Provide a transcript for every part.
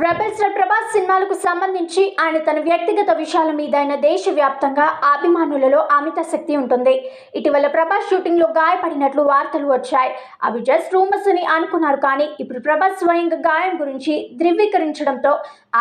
Rebel star Prabhas సినిమాలకు సంబంధించి ఆయన తన వ్యక్తిగత విషయాల మీద ఆయన దేశవ్యాప్తంగా అభిమానులలో అమిత శక్తి ఉంటుంది. ఇటీవల ప్రభాస్ షూటింగ్ లో గాయపడినట్లు వార్తలు వచ్చాయి. అవి జస్ట్ రూమర్స్ అని అనుకున్నారు, కానీ ఇప్పుడు ప్రభాస్ స్వయంగా గాయం గురించి ధృవీకరించడంతో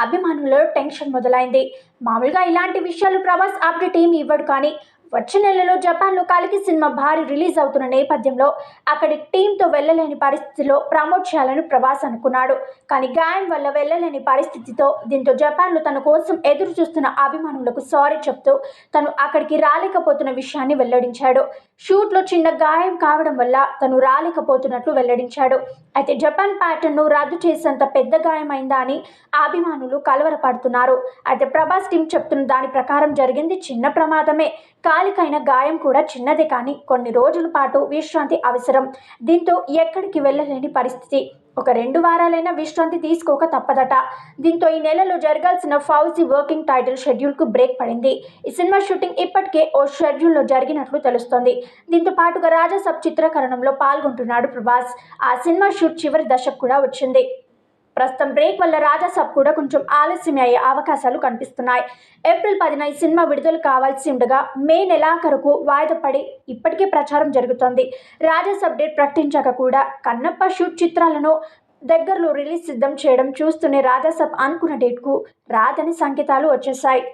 అభిమానులలో టెన్షన్ మొదలైంది. మామూలుగా ఇలాంటి విషయాలు ప్రభాస్ అప్డేట్ ఏమి ఇవ్వడు, కానీ వచ్చే నెలలో జపాన్లో కల్కి సినిమా భారీ రిలీజ్ అవుతున్న నేపథ్యంలో అక్కడి టీంతో వెళ్ళలేని పరిస్థితిలో ప్రమోట్ చేయాలని ప్రభాస్ అనుకున్నాడు. కానీ గాయం వల్ల వెళ్ళలేని పరిస్థితితో దీంతో జపాన్లో తన కోసం ఎదురు చూస్తున్న అభిమానులకు సారీ చెప్తూ తను అక్కడికి రాలేకపోతున్న విషయాన్ని వెల్లడించాడు. షూట్లో చిన్న గాయం కావడం వల్ల తను రాలేకపోతున్నట్లు వెల్లడించాడు. అయితే జపాన్ ప్యాటర్న్ను రద్దు చేసేంత పెద్ద గాయమైందా అని అభిమానులు కలవరపడుతున్నారు. అయితే ప్రభాస్ టీం చెప్తున్న దాని ప్రకారం జరిగింది చిన్న ప్రమాదమే. కాలికైన గాయం కూడా చిన్నదే, కానీ కొన్ని రోజుల పాటు విశ్రాంతి అవసరం. దీంతో ఎక్కడికి వెళ్ళలేని పరిస్థితి. ఒక 2 వారాలైనా విశ్రాంతి తీసుకోక తప్పదట. దీంతో ఈ నెలలో జరగాల్సిన ఫౌజీ వర్కింగ్ టైటిల్ షెడ్యూల్కు బ్రేక్ పడింది. ఈ సినిమా షూటింగ్ ఇప్పటికే ఓ షెడ్యూల్లో జరిగినట్లు తెలుస్తోంది. దీంతో పాటుగా రాజాసాబ్ చిత్రీకరణలో పాల్గొంటున్నాడు ప్రభాస్. ఆ సినిమా షూట్ చివరి దశకు కూడా వచ్చింది. ప్రస్తుతం బ్రేక్ వల్ల రాజాసాబ్ కూడా కొంచెం ఆలస్యం అయ్యే అవకాశాలు కనిపిస్తున్నాయి. ఏప్రిల్ 10న ఈ సినిమా విడుదల కావాల్సి ఉండగా మే నెలాఖరుకు వాయిదా పడి ఇప్పటికే ప్రచారం జరుగుతోంది. రాజాసాబ్ డేట్ ప్రకటించాక కూడా కన్నప్ప షూట్ చిత్రాలను దగ్గరలో రిలీజ్ సిద్ధం చేయడం చూస్తూనే రాజాసాబ్ అనుకున్న డేట్కు రాదని సంకేతాలు వచ్చేశాయి.